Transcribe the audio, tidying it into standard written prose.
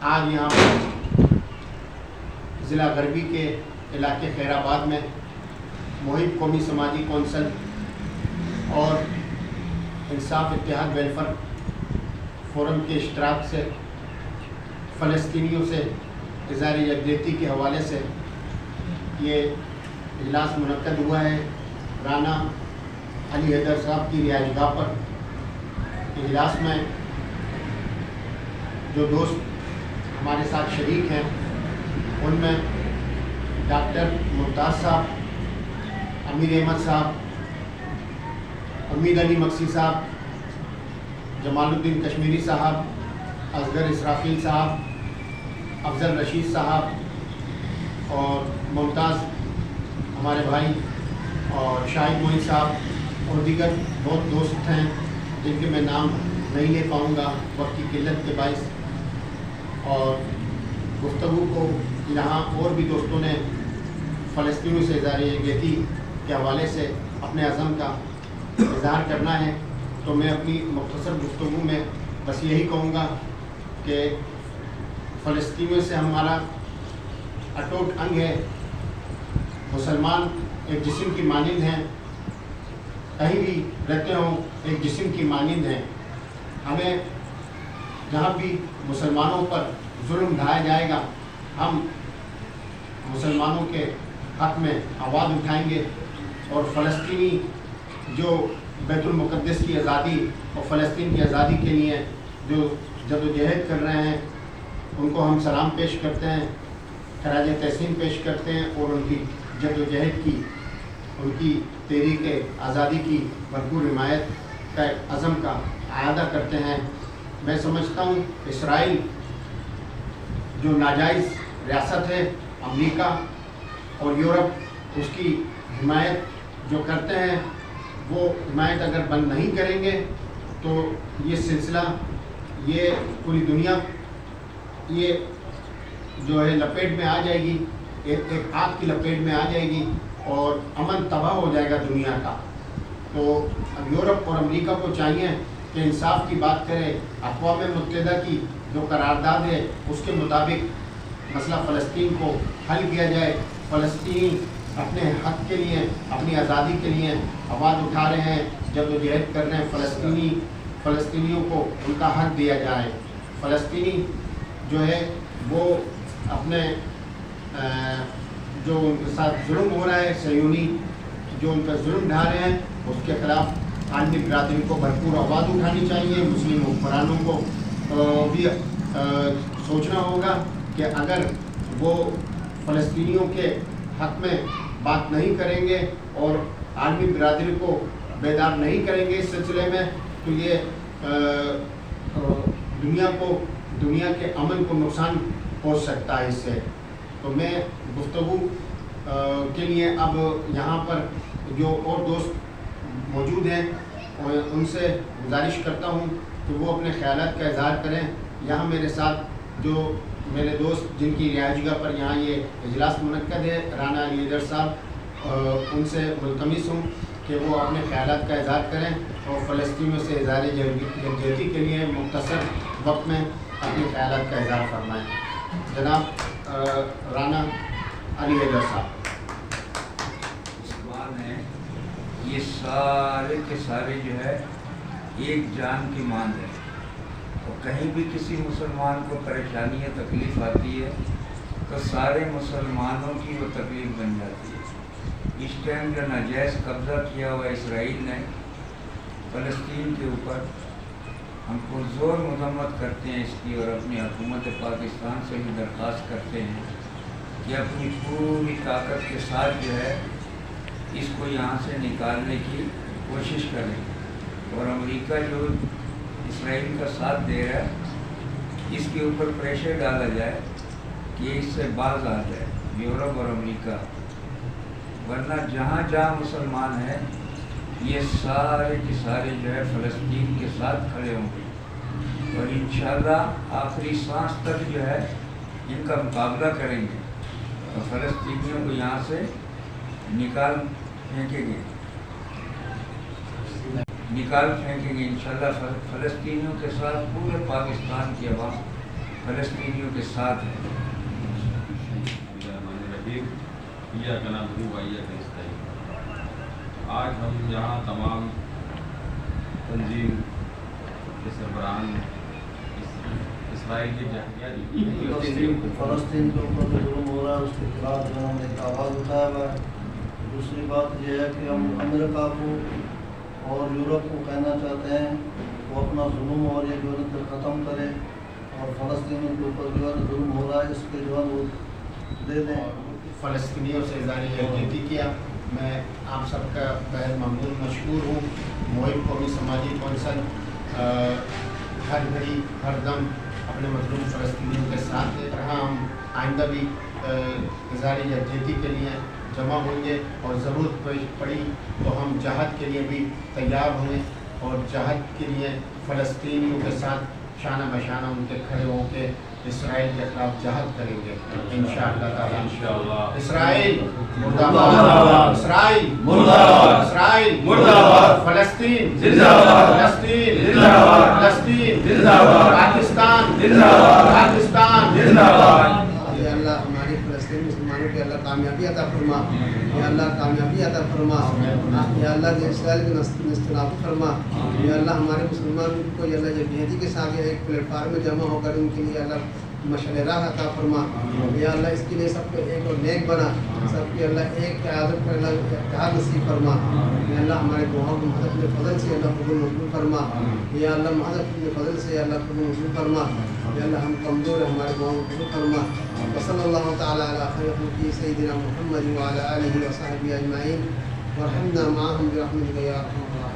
آج یہاں پر ضلع غربی کے علاقے خیر آباد میں محب قومی سماجی کونسل اور انصاف اتحاد ویلفیئر فورم کے اشتراک سے فلسطینیوں سے اظہار یکجہتی کے حوالے سے یہ اجلاس منعقد ہوا ہے رانا علی حیدر صاحب کی رہائش گاہ پر۔ اجلاس میں جو دوست ہمارے ساتھ شریک ہیں ان میں ڈاکٹر ممتاز صاحب، امیر احمد صاحب، امید علی مکسی صاحب، جمال الدین کشمیری صاحب، اصغر اسرافیل صاحب، افضل رشید صاحب اور ممتاز ہمارے بھائی اور شاہد معین صاحب اور دیگر بہت دوست ہیں جن کے میں نام نہیں لے پاؤں گا وقت کی قلت کے باعث۔ اور گفتگو کو یہاں اور بھی دوستوں نے فلسطینیوں سے اظہار یکجہتی کے حوالے سے اپنے عزم کا اظہار کرنا ہے، تو میں اپنی مختصر گفتگو میں بس یہی کہوں گا کہ فلسطینیوں سے ہمارا اٹوٹ انگ ہے۔ مسلمان ایک جسم کی مانند ہیں، کہیں بھی رہتے ہوں ایک جسم کی مانند ہیں۔ ہمیں جہاں بھی مسلمانوں پر ظلم ڈھایا جائے گا ہم مسلمانوں کے حق میں آواز اٹھائیں گے، اور فلسطینی جو بیت المقدس کی آزادی اور فلسطین کی آزادی کے لیے جو جدوجہد کر رہے ہیں ان کو ہم سلام پیش کرتے ہیں، خراج تحسین پیش کرتے ہیں اور ان کی جدوجہد کی، ان کی تحریک آزادی کی بھرپور حمایت کا عزم کا اعادہ کرتے ہیں۔ میں سمجھتا ہوں اسرائیل جو ناجائز ریاست ہے، امریکہ اور یورپ اس کی حمایت جو کرتے ہیں، وہ حمایت اگر بند نہیں کریں گے تو یہ سلسلہ، یہ پوری دنیا یہ جو ہے لپیٹ میں آ جائے گی، ایک آگ کی لپیٹ میں آ جائے گی اور امن تباہ ہو جائے گا دنیا کا۔ تو اب یورپ اور امریکہ کو چاہیے کہ انصاف کی بات کرے، اقوام متحدہ کی جو قرارداد ہے اس کے مطابق مسئلہ فلسطین کو حل کیا جائے۔ فلسطینی اپنے حق کے لیے، اپنی آزادی کے لیے آواز اٹھا رہے ہیں، جدوجہد کر رہے ہیں۔ فلسطینیوں کو ان کا حق دیا جائے۔ فلسطینی جو ہے وہ اپنے جو ان کے ساتھ ظلم ہو رہا ہے، صہیونی جو ان پر ظلم ڈھا رہے ہیں، اس کے خلاف عالمی برادری کو بھرپور آواز اٹھانی چاہیے۔ مسلم حکمرانوں کو بھی سوچنا ہوگا کہ اگر وہ فلسطینیوں کے حق میں بات نہیں کریں گے اور عالمی برادری کو بیدار نہیں کریں گے اس سلسلے میں، تو یہ دنیا کے امن کو نقصان پہنچ سکتا ہے اس سے۔ تو میں گفتگو کے لیے اب یہاں پر جو اور دوست موجود ہیں ان سے گزارش کرتا ہوں کہ وہ اپنے خیالات کا اظہار کریں۔ یہاں میرے ساتھ جو میرے دوست جن کی رہائش گاہ پر یہاں یہ اجلاس منعقد ہے، رانا علی حیدر صاحب، ان سے ملتمس ہوں کہ وہ اپنے خیالات کا اظہار کریں اور فلسطینیوں سے اظہار یکجہتی کے لیے مختصر وقت میں اپنے خیالات کا اظہار فرمائیں۔ جناب رانا علی حیدر صاحب۔ مسلمان ہیں، یہ سارے کے سارے جو ہے ایک جان کی مانند ہے، اور کہیں بھی کسی مسلمان کو پریشانی یا تکلیف آتی ہے تو سارے مسلمانوں کی وہ تکلیف بن جاتی ہے۔ اس ٹائم جو ناجائز قبضہ کیا ہوا اسرائیل نے فلسطین کے اوپر، ہم پرزور مذمت کرتے ہیں اس کی، اور اپنی حکومت پاکستان سے بھی درخواست کرتے ہیں کہ اپنی پوری طاقت کے ساتھ جو ہے اس کو یہاں سے نکالنے کی کوشش کریں، اور امریکہ جو اسرائیل کا ساتھ دے رہا ہے اس کے اوپر پریشر ڈالا جائے کہ اس سے باز آ جائے یورپ اور امریکہ، ورنہ جہاں جہاں مسلمان ہیں یہ سارے کے سارے جو ہے فلسطین کے ساتھ کھڑے ہوں گے، اور انشاءاللہ آخری سانس تک جو ہے ان کا مقابلہ کریں گے اور فلسطینیوں کو یہاں سے نکال پھینکیں گے انشاءاللہ۔ فلسطینیوں کے ساتھ پورے پاکستان کی عوام فلسطینیوں کے ساتھ ہے۔ آج ہم یہاں تمام تنظیم کے سربراہان اسرائیل کی فلسطین کے اوپر جو ظلم ہو رہا ہے اس کے خلاف جو ہم نے ایک آواز اٹھایا ہوا ہے۔ دوسری بات یہ ہے کہ ہم امریکہ کو اور یورپ کو کہنا چاہتے ہیں وہ اپنا ظلم اور یہ جو ہے ختم کرے اور فلسطینیوں کے اوپر جو ہے ظلم ہو رہا ہے اس کے جو ہے وہ دے دیں۔ فلسطینیوں سے اظہار یکجہتی کیا۔ میں آپ سب کا بہت ممنون مشکور ہوں۔ محب قومی سماجی کونسل ہر گھڑی ہر دم اپنے مظلوم فلسطینیوں کے ساتھ رہا۔ ہم آئندہ بھی اظہار یکجہتی کے لیے جمع ہوں گے اور ضرورت پڑی تو ہم جہاد کے لیے بھی تیار ہوں گے اور جہاد کے لیے فلسطینیوں کے ساتھ شانہ بشانہ ان کے کھڑے ہو کے اسرائیل کے خلاف جہاد کریں گے انشاءاللہ تعالی۔ اسرائیل مرد آباد، اسرائیل مرد آباد، اسرائیل مرد آباد، فلسطین زندہ باد، فلسطین زندہ باد، فلسطین زندہ باد، پاکستان زندہ باد، پاکستان زندہ باد۔ یا اللہ ہماری فلسطین مسلمانوں کی اللہ کامیابی عطا فرما، یا اللہ کامیابی عطا فرما، یا اللہ اسرائیل کی نستنابی فرما، یا اللہ ہمارے مسلمان کو یا اللہ یکجہتی کے ساتھ ایک پلیٹ فارم میں جمع ہو کر ان کے لیے اللہ مشعل راہ عطا فرما، یا اللہ اس کے لیے سب کو ایک اور نیک بنا، سب کی اللہ ایک قیادت پر اللہ اتحاد نصیب فرما، یا اللہ ہمارے دعاؤں کو محض اپنے فضل سے اللہ قبول منظور فرما، یا اللہ محض اپنے فضل سے اللہ قبول منظور فرما، یا اللہ ہم کمزور ہیں ہمارے دعاؤں کو قبول فرما۔ وصلی اللہ تعالی علی خیر خلقہ سیدنا محمد وعلی آلہ وصحبہ اجمعین وارحمنا معهم برحمتک یا ارحم الراحمین۔